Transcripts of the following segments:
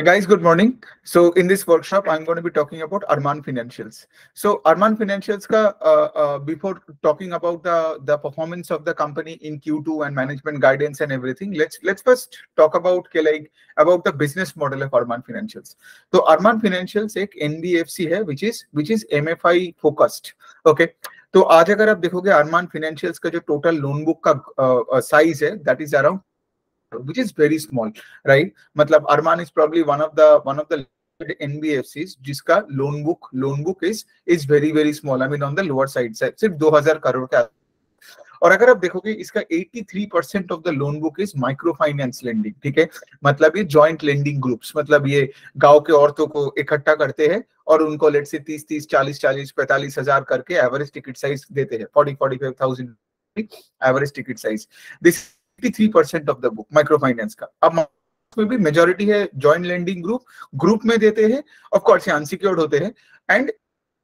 Guys, good morning. So in this workshop, I'm going to be talking about Arman Financials. So Arman Financials ka before talking about the performance of the company in Q2 and management guidance and everything, let's first talk about about the business model of Arman Financials. So Arman Financials एक NBFC है which is MFI focused. Okay. तो आज अगर आप देखोगे अरमान financials का जो total loan book का साइज है that is around which is very small, right? मतलब Arman is probably one of the NBFCs जिसका loan book is very small. I mean on the lower side सिर्फ 2000 करोड़ का। और अगर आप देखोगे इसका 83% of the loan book is micro finance lending. ठीक है, मतलब ये जॉइंट लेंडिंग ग्रुप्स, मतलब ये गांव के औरतों को इकट्ठा करते हैं और उनको लेट से 30 40 45 हजार करके एवरेज टिकट साइज देते हैं, 45,000 average ticket size. This 83% of the book micro finance का। अब में भी मेजॉरिटी है जॉइंट लेंडिंग ग्रुप में देते हैं, ऑफ कोर्स ये अनसिक्योर्ड होते हैं, एंड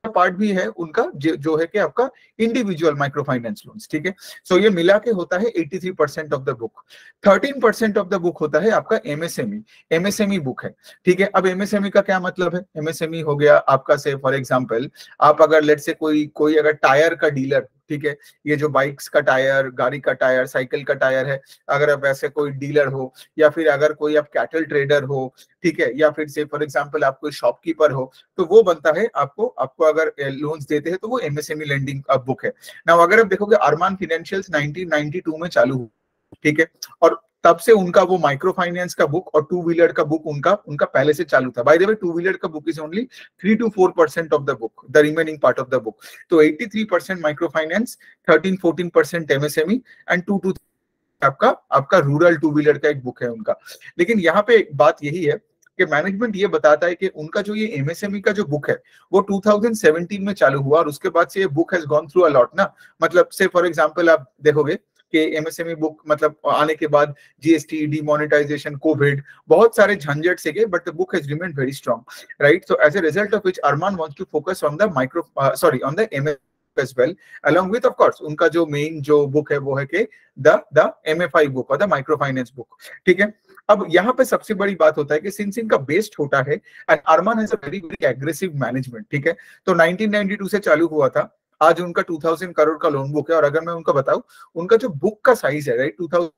पार्ट भी है उनका जो है कि आपका इंडिविजुअल माइक्रो फाइनेंस लोन्स। ठीक है, सो ये मिला के होता है 83% of the book. 13% of the book होता है आपका एमएसएमई बुक है। ठीक है, अब एमएसएमई का क्या मतलब है? एमएसएमई हो गया आपका, से फॉर एग्जांपल आप अगर लेट से कोई अगर टायर का डीलर, ठीक है, ये जो बाइक्स का टायर, गाड़ी का टायर, साइकिल का टायर है, अगर आप वैसे कोई डीलर हो, या फिर अगर कोई आप कैटल ट्रेडर हो, ठीक है, या फिर से फॉर एग्जांपल आप कोई शॉपकीपर हो, तो वो बनता है आपको अगर लोन्स देते हैं तो वो एमएसएमई लेंडिंग बुक है ना। अगर आप देखोगे अरमान फाइनेंशियल्स 1992 में चालू हुआ, ठीक है, और तब से उनका वो माइक्रो फाइनेंस का बुक और टू व्हीलर का बुक उनका पहले से चालू था। By the way two wheeler का book is only 3 to 4% of the book, the remaining part of the book. तो 83% micro finance, 13-14% MSME and 2 to 3 आपका रूरल टू व्हीलर का एक बुक है उनका। लेकिन यहाँ पे बात यही है कि मैनेजमेंट ये बताता है कि उनका जो ये एमएसएमई का जो बुक है वो 2017 में चालू हुआ, और उसके बाद से ये book has gone through a lot ना। मतलब से फॉर एग्जांपल आप देखोगे कि एमएसएमई बुक मतलब आने के बाद जीएसटी, डिमोनेटाइजेशन, कोविड, बहुत सारे झंझट से गए, but the book has remained very strong, right? So as a result of which Arman wants to focus on the on the MSME as well, along with of course उनका जो main जो book है वो है कि द एमएफआई बुक और the micro finance book. ठीक है, अब यहाँ पे सबसे बड़ी बात होता है कि सिंस इनका बेस छोटा है and Arman has a very very aggressive management. ठीक है, तो 1992 से चालू हुआ था, आज उनका 2000 करोड़ का लोन बुक है। और अगर मैं उनको बताऊं उनका जो बुक का साइज है, right, 2000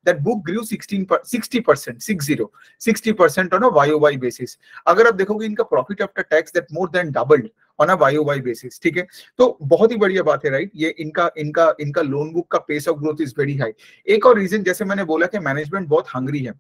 that book grew 60% on a YOY basis। अगर आप देखोगे इनका profit after tax that more than doubled on a YOY basis. ठीक है, तो बहुत ही बढ़िया बात है, राइट? ये इनका लोन बुक का pace of growth is very high. एक और रीजन, जैसे मैंने बोला कि मैनेजमेंट बहुत हंग्री है,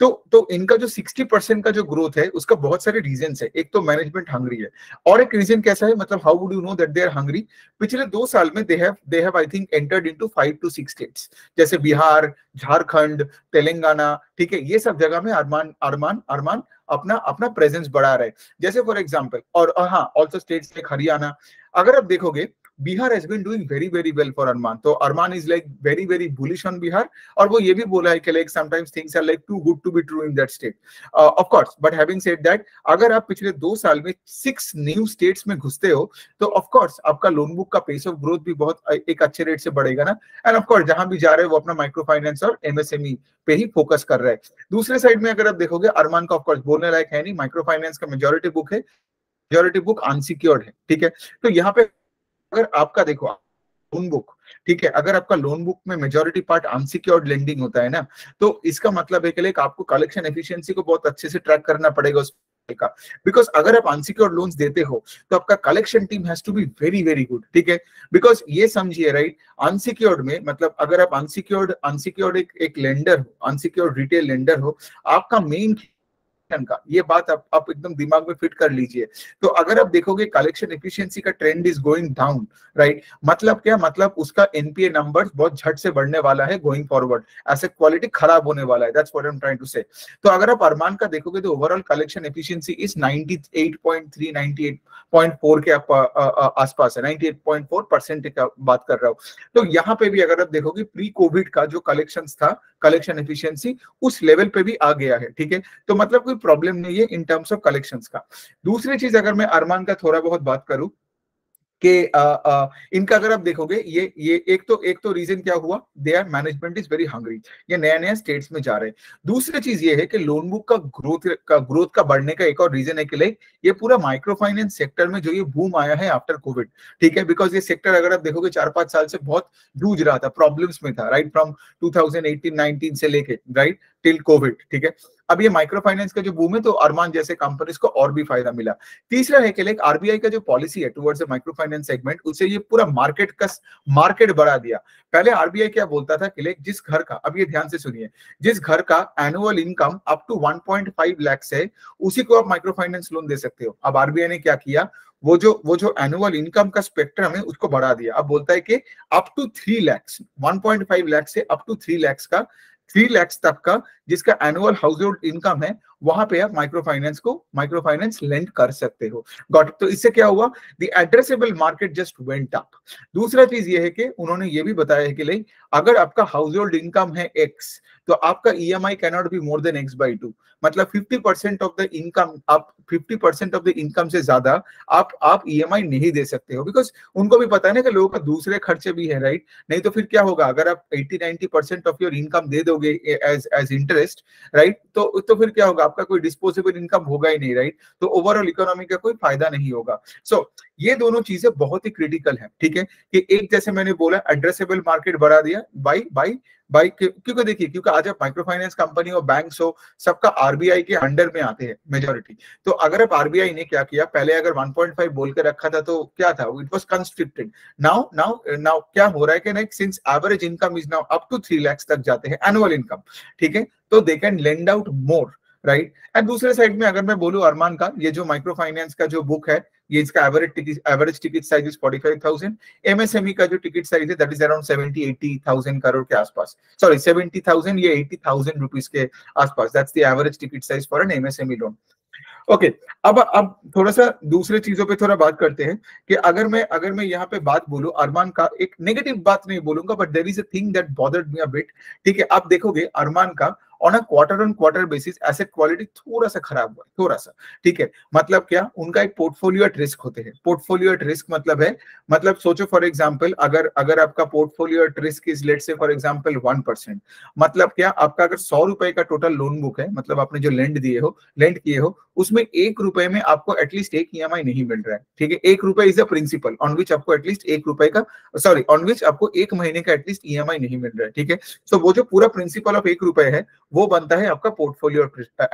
तो इनका जो 60% का जो ग्रोथ है उसका बहुत सारे रीजन है। एक तो मैनेजमेंट हंग्री है, और एक रीजन कैसा है, मतलब how would you know that they are hungry? पिछले 2 साल में they have I think entered into 5 to 6 states, जैसे बिहार, झारखंड, तेलंगाना। ठीक है, ये सब जगह में अरमान अपना प्रेजेंस बढ़ा रहे, जैसे फॉर एग्जांपल, और हाँ ऑल्सो स्टेट्स लाइक हरियाणा। अगर आप देखोगे Bihar has been doing very very well for Arman, तो Arman is like very very bullish on Bihar, और वो ये भी बोला है कि like sometimes things are like too good to be true in that state, of course. But having said that, अगर आप पिछले 2 साल में 6 न्यू स्टेट्स में घुसते हो तो ऑफ कोर्स आपका लोन बुक का पेस ऑफ ग्रोथ भी बहुत एक अच्छे रेट से बढ़ेगा ना। एंड ऑफ कोर्स जहां भी जा रहे हैं वो अपना माइक्रो फाइनेंस और एमएसएमई पे ही फोकस कर रहा है। दूसरे साइड में अगर आप देखोगे अरमान का ऑफ कोर्स बोलने लायक है नहीं, माइक्रो फाइनेंस का मेजॉरिटी बुक है, मेजॉरिटी बुक अनसिक्योर्ड है। ठीक है, तो यहाँ पे अगर आपका देखो लोन बुक, ठीक है, अगर आपका लोन बुक में मेजॉरिटी पार्ट अनसिक्योर्ड लेंडिंग होता है ना, तो इसका मतलब है कि आपको कलेक्शन एफिशिएंसी को बहुत अच्छे से ट्रैक करना पड़ेगा उस का। बिकॉज अगर आप अनसिक्योर्ड लोन्स देते हो तो आपका collection team has to be very very good. ठीक है, बिकॉज ये समझिए, राइट, अनसिक्योर्ड में मतलब अगर आप अनसिक्योर्ड एक लेंडर हो, अनसिक्योर्ड रिटेल लेंडर हो, आपका मेन का ये बात आप एकदम दिमाग में फिट कर लीजिए। तो अगर आप देखोगे कलेक्शन एफिशिएंसी का trend is going down, right, मतलब क्या, मतलब उसका एनपीए नंबर्स बहुत झट से बढ़ने वाला है गोइंग फॉरवर्ड, एसेट क्वालिटी खराब होने वाला है। That's what I am trying to say. तो अगर आप अरमान का देखोगे तो ओवरऑल कलेक्शन एफिशिएंसी इज 98.3 98.4 के आसपास है, 98.4% का बात कर रहा हूँ। तो यहाँ पे भी अगर आप देखोगे प्री कोविड का जो कलेक्शन था, कलेक्शन एफिशिएंसी उस लेवल पे भी आ गया है। ठीक है, तो मतलब कोई प्रॉब्लम नहीं है इन टर्म्स ऑफ कलेक्शंस का। दूसरी चीज अगर मैं अरमान का थोड़ा बहुत बात करूं, कि इनका अगर आप देखोगे ये एक तो रीजन क्या हुआ, there management is very hungry, ये नया नया स्टेट्स में जा रहे हैं। दूसरी चीज ये है कि लोन बुक का ग्रोथ का बढ़ने का एक और रीजन है कि लाइक ये पूरा माइक्रो फाइनेंस सेक्टर में जो ये बूम आया है आफ्टर कोविड, ठीक है, बिकॉज ये सेक्टर अगर आप देखोगे 4-5 साल से बहुत जूझ रहा था, प्रॉब्लम्स में था, राइट, फ्रॉम 2018-19 से लेके राइट टिल कोविड, ठीक है। अब ये माइक्रो फाइनेंस का जो बूम है तो अरमान जैसे कंपनीज को और भी फायदा मिला। तीसरा है कि लाइक आरबीआई का जो पॉलिसी है towards the micro finance segment, उससे ये पूरा मार्केट बढ़ा दिया। पहले आरबीआई क्या बोलता था कि लाइक जिस घर का, अब ये ध्यान से सुनिए, जिस घर का annual income up to 1.5 lakh है उसी को आप माइक्रो फाइनेंस लोन दे सकते हो। अब आरबीआई ने क्या किया, वो जो एनुअल इनकम का स्पेक्ट्रम है उसको बढ़ा दिया। अब बोलता है कि अप टू 3 लाख, 1.5 लाख से अप टू 3 लाख का, 3 लाख तक का जिसका एनुअल हाउस होल्ड इनकम है, वहां पे आप माइक्रो फाइनेंस लेंड कर सकते हो। गॉट, तो इससे क्या हुआ, the addressable market just went up. दूसरा चीज ये है कि उन्होंने ये भी बताया है कि लाइक अगर आपका हाउस होल्ड इनकम है एक्स, तो आपका EMI can not be more than x/2, मतलब 50% ऑफ द इनकम, आप 50% ऑफ द इनकम से ज्यादा आप ईएमआई नहीं दे सकते हो, बिकॉज उनको भी पता है ना कि लोगों का दूसरे खर्चे भी है, राइट। नहीं तो फिर क्या होगा, अगर आप 80-90% ऑफ योर इनकम दे दोगे एज इंटरेस्ट, राइट, तो फिर क्या होगा, आपका कोई डिस्पोजेबल इनकम होगा ही नहीं, राइट, तो ओवरऑल इकोनॉमी का कोई फायदा नहीं होगा। सो ये दोनों चीजें बहुत ही क्रिटिकल है, ठीक है, कि एक जैसे मैंने बोला एड्रेसेबल मार्केट बढ़ा दिया बाई क्योंकि देखिए, क्योंकि आज आप माइक्रो फाइनेंस कंपनी हो, बैंक्स हो, सबका आरबीआई के अंडर में आते हैं मेजोरिटी। तो अगर आप आरबीआई ने क्या किया, पहले अगर 1.5 बोल के रखा था तो क्या था, इट वाज कंस्ट्रिक्टेड। नाउ क्या हो रहा है कि next, since average income is now up to 3 lakh तक जाते हैं एनुअल इनकम, ठीक है, तो they can lend out more, right. And दूसरे साइड में अगर मैं बोलूं अरमान का ये जो माइक्रो फाइनेंस का जो बुक है, ये इसका average ticket size is 45,000। MSME का जो टिकट साइज है दैट इज अराउंड 70-80,000 करोड़ के आसपास, सॉरी 70,000 या 80,000 रुपीस के आसपास, that's the average ticket size for an MSME loan. Okay, अब थोड़ा सा दूसरे चीजों पे थोड़ा बात करते हैं कि अगर मैं यहाँ पे बात बोलूं अरमान का, एक नेगेटिव बात नहीं बोलूंगा, but there is a thing that bothered me a bit, ठीक है। आप देखोगे अरमान का on a quarter basis asset quality थोड़ा सा खराब हुआ है, थोड़ा सा, ठीक है। मतलब क्या, उनका एक पोर्टफोलियो एट रिस्क होते हैं। पोर्टफोलियो एट रिस्क मतलब है, मतलब सोचो फॉर एग्जांपल, अगर आपका portfolio at risk is let's say for example 1%, मतलब क्या, आपका अगर 100 रुपए का टोटल लोन बुक है, मतलब आपने जो लेंड किए हो उसमें 1 रुपए में आपको एटलीस्ट एक ईएमआई नहीं मिल रहा है, ठीक है। 1 रुपए is a principal on which आपको एटलीस्ट 1 रुपए का, सॉरी, ऑन विच आपको 1 महीने का एटलीस्ट ईएमआई नहीं मिल रहा है, ठीक है। सो वो जो पूरा प्रिंसिपल ऑफ 1 रुपए है वो बनता है आपका पोर्टफोलियो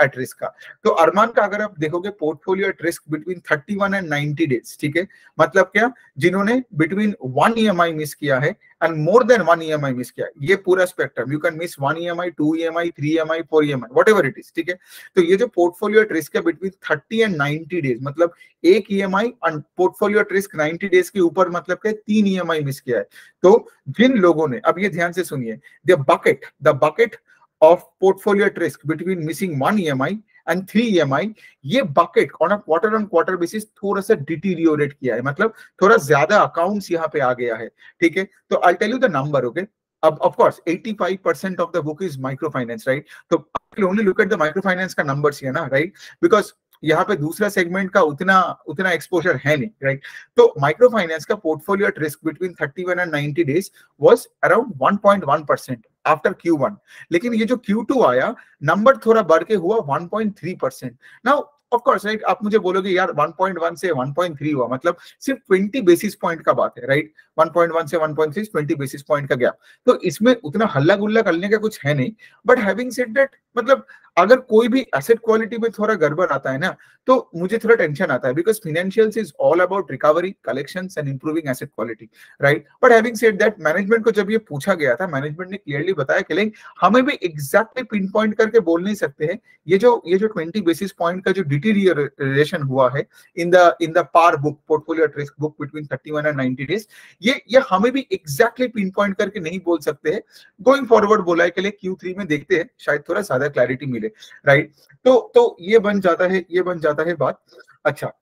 एट रिस्क का। तो अरमान का अगर आप देखोगे portfolio at risk between 31 and 90 days, ठीक है, मतलब क्या, जिन्होंने बिटवीन 1 ईएमआई मिस किया है and more than 1 EMI miss किया, ये पूरा spectrum, you can miss 1 EMI, 2 EMI, 3 EMI, 4 EMI, whatever it is, ठीक है। तो ये जो पोर्टफोलियो एट रिस्क है बिटवीन 30 एंड 90 डेज, मतलब 1 EMI and portfolio at risk 90 days के ऊपर, मतलब क्या 3 ईएमआई मिस किया है। तो जिन लोगों ने, अब ये ध्यान से सुनिए, the bucket of portfolio at risk between missing 1 EMI and 3 EMI, ये bucket on a quarter basis थोड़ा सा डिटीरियोरेट किया है, मतलब थोड़ा ज्यादा अकाउंट्स यहाँ पे आ गया है, ठीक है। तो I'll tell you the number, okay? अब of course 85% of the book is microfinance, right? तो I'll only look at the microfinance का numbers here ना, right? Because यहाँ पे दूसरा सेगमेंट का उतना एक्सपोजर है नहीं, राइट। तो माइक्रो फाइनेंस का portfolio at risk between 31 and 90 days was around 1.1% after Q1, लेकिन ये जो Q2 आया, नंबर थोड़ा बढ़ के हुआ 1.3%। नाउ ऑफ कोर्स, राइट, आप मुझे बोलोगे यार 1.1 से 1.3 हुआ, मतलब सिर्फ 20 बेसिस पॉइंट का बात है, राइट। 1.1 से 1.3 20 बेसिस पॉइंट का गैप, तो इसमें उतना हल्ला गुल्ला करने का कुछ है नहीं। बट हैविंग सेड दैट, मतलब अगर कोई भी एसेट क्वालिटी में थोड़ा गड़बड़ आता है ना, तो मुझे थोड़ा टेंशन आता है, because financials is all about recovery, collections and improving asset quality, right. But having said that, management को जब ये पूछा गया था, मैनेजमेंट ने क्लियरली बताया कि लाइक हमें भी एग्जैक्टली पिन पॉइंट करके बोल नहीं सकते हैं, ये जो 20 बेसिस पॉइंट का जो डिटीरियरेशन हुआ है in the par book, portfolio at risk book between 31 and 90 days, ये हमें भी एग्जैक्टली पिन पॉइंट करके नहीं बोल सकते हैं। गोइंग फॉरवर्ड बोला है कि लिए Q3 में देखते हैं, शायद थोड़ा ज्यादा क्लैरिटी मिले, राइट। तो ये बन जाता है बात। अच्छा,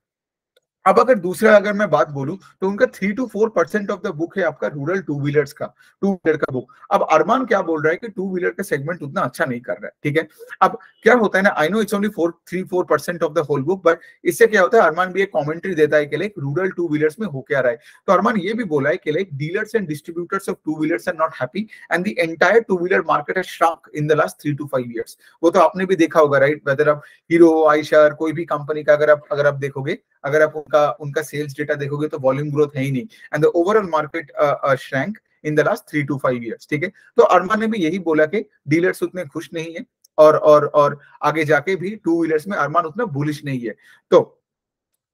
अब अगर दूसरा अगर मैं बात बोलूं तो उनका 3 to 4% ऑफ द बुक है आपका रूरल टू व्हीलर्स का, टू व्हीलर का बुक। अब अरमान क्या बोल रहा है कि टू व्हीलर का सेगमेंट उतना अच्छा नहीं कर रहा है, ठीक है। अब क्या होता है ना, I know it's only 3-4% of the whole book, but इससे क्या होता है, अरमान भी एक कमेंट्री देता है कि लाइक रूरल टू व्हीलर्स में हो क्या रहा है। तो अरमान ये भी बोला है कि like dealers and distributors of two wheelers are not happy and the entire two wheeler market has shrunk in the last 3 to 5 years। वो तो आपने भी देखा होगा, राइट, वेदर आप हीरो, आयशर, कोई भी कंपनी का अगर आप देखोगे, अगर आप उनका उनका सेल्स डेटा देखोगे तो वॉल्यूम ग्रोथ है ही नहीं, and the overall market shrank in the last 3 to 5 years, ठीक है। तो अरमान ने भी यही बोला कि डीलर्स उतने खुश नहीं है, और आगे जाके भी टू व्हीलर्स में अरमान उतना बुलिश नहीं है। तो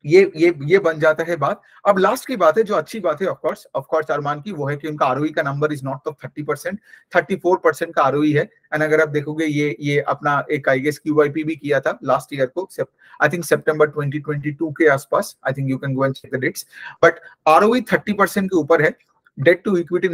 ये बन जाता है बात। अब लास्ट की बात है, जो अच्छी बात है ऑफ कोर्स अरमान की, वो है कि उनका आरओई का नंबर इज नॉट ऑफ 30%, 34% का आरओई है। एंड अगर आप देखोगे ये अपना एक आई गेस क्यूआईपी भी किया था लास्ट ईयर को, आई थिंक सितंबर 2022 के आसपास, I think you can go and check the dates, but ROE 30% के ऊपर है। Debt to equity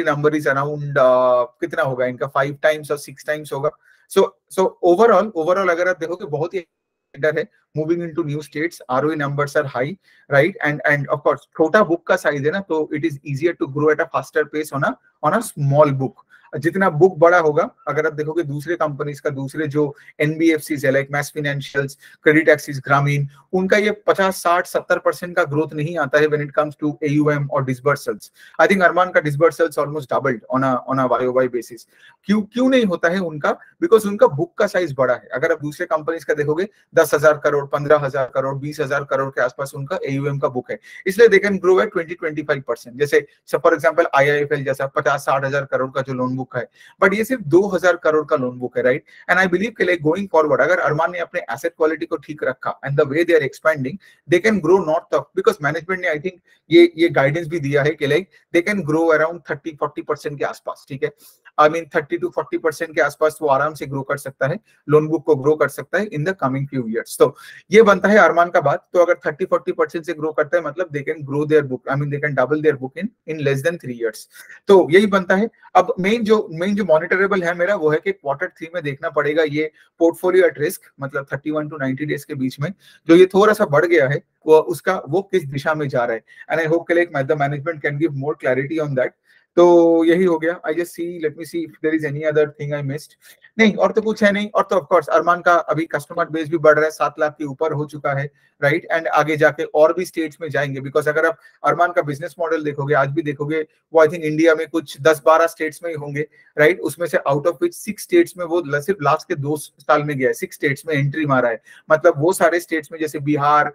number is around कितना होगा इनका, 5 times और 6 times होगा। सो ओवरऑल अगर आप देखोगे बहुत ही है, moving into new states, ROE numbers are high, right, and of course छोटा बुक का साइज है ना, तो it is easier to grow at a faster pace on a small book. जितना बुक बड़ा होगा, अगर आप देखोगे दूसरे कंपनीज का, दूसरे जो एनबीएफसीज है लाइक मैस फाइनेंशियल्स, क्रेडिट एक्सिस, ग्रामीण, उनका ये 50-60-70% का ग्रोथ नहीं आता है when it comes to AUM और डिसबर्सल्स। आई थिंक अरमान का disbursals almost doubled on a YoY basis. क्यों नहीं होता है उनका? बिकॉज उनका बुक का साइज बड़ा है। अगर आप दूसरे कंपनीज का देखोगे 10,000 करोड़, 15,000 करोड़, 20,000 करोड़ के आसपास उनका एयूएम का बुक है, इसलिए दे कैन ग्रो एट 20-25%। जैसे फॉर एग्जांपल आईआईएफएल जैसा 50-60,000 करोड़ का जो लोन बुक है, बट ये सिर्फ 2,000 करोड़ का लोन बुक है, राइट। एंड आई बिलीव कि लाइक गोइंग फॉरवर्ड, अगर अरमान ने अपने एसेट क्वालिटी को ठीक रखा and the way they are expanding, they can grow north of, because management ने आई थिंक ये गाइडेंस भी दिया है कि like they can grow around 30-40% के आसपास, ठीक है। आई मीन 30-40% के आसपास वो आराम से ग्रो कर सकता है, लोन बुक को ग्रो कर सकता है in the coming few years. तो ये बनता है अरमान का बात। तो अगर 30-40% से ग्रो करता है, मतलब दे can grow their book, I mean they can double their book in less than 3 years। तो यही बनता है। अब मेन जो मॉनिटरेबल है मेरा, वो है कि Q3 में देखना पड़ेगा ये पोर्टफोलियो एट रिस्क, मतलब 31 to 90 डेज के बीच में जो ये थोड़ा सा बढ़ गया है, वो किस दिशा में जा रहा है। एंड आई होप कि like the management can give more clarity on that. तो यही हो गया। I just see, let me see if there is any other thing I missed. नहीं, और तो कुछ है नहीं। और तो ऑफ कोर्स अरमान का अभी कस्टमर बेस भी बढ़ रहा है, 7 लाख के ऊपर हो चुका है, राइट। एंड आगे जाके और भी स्टेट्स में जाएंगे, बिकॉज अगर आप अरमान का बिजनेस मॉडल देखोगे, आज भी देखोगे, वो आई थिंक इंडिया में कुछ 10-12 स्टेट्स में ही होंगे, राइट। उसमें से आउट ऑफ विच 6 स्टेट्स में वो सिर्फ लास्ट के 2 साल में गया है, 6 स्टेट्स में एंट्री मारा है। मतलब वो सारे स्टेट्स में जैसे बिहार,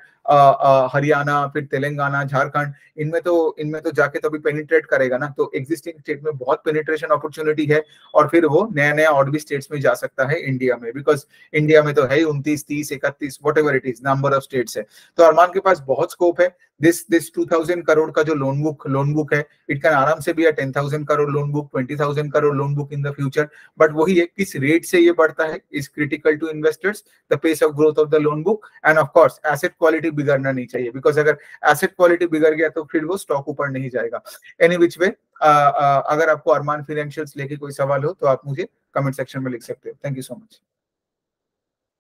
हरियाणा, फिर तेलंगाना, झारखंड, इनमें तो जाके तो अभी पेनिट्रेट करेगा ना। तो एग्जिस्टिंग स्टेट में बहुत पेनिट्रेशन अपॉर्चुनिटी है, और फिर वो नया नया और भी स्टेट्स में जा सकता है इंडिया में, बिकॉज इंडिया में तो है 29, 30, 31, what ever it is, number of states है। तो अरमान के पास बहुत स्कोप है। दिस 2,000 करोड़ का जो लोन बुक है, इट कैन आराम से भी 10,000 crore loan book, 20,000 crore loan book in the future. But वही है, किस रेट से ये बढ़ता है is critical to investors, the pace of growth of the loan book, and of course asset quality बिगड़ना नहीं चाहिए, बिकॉज अगर एसेट क्वालिटी बिगड़ गया तो फिर वो स्टॉक ऊपर नहीं जाएगा। एनी विच वे, अगर आपको अरमान फाइनेंशियल्स लेके कोई सवाल हो तो आप मुझे कमेंट सेक्शन में लिख सकते हो। Thank you so much.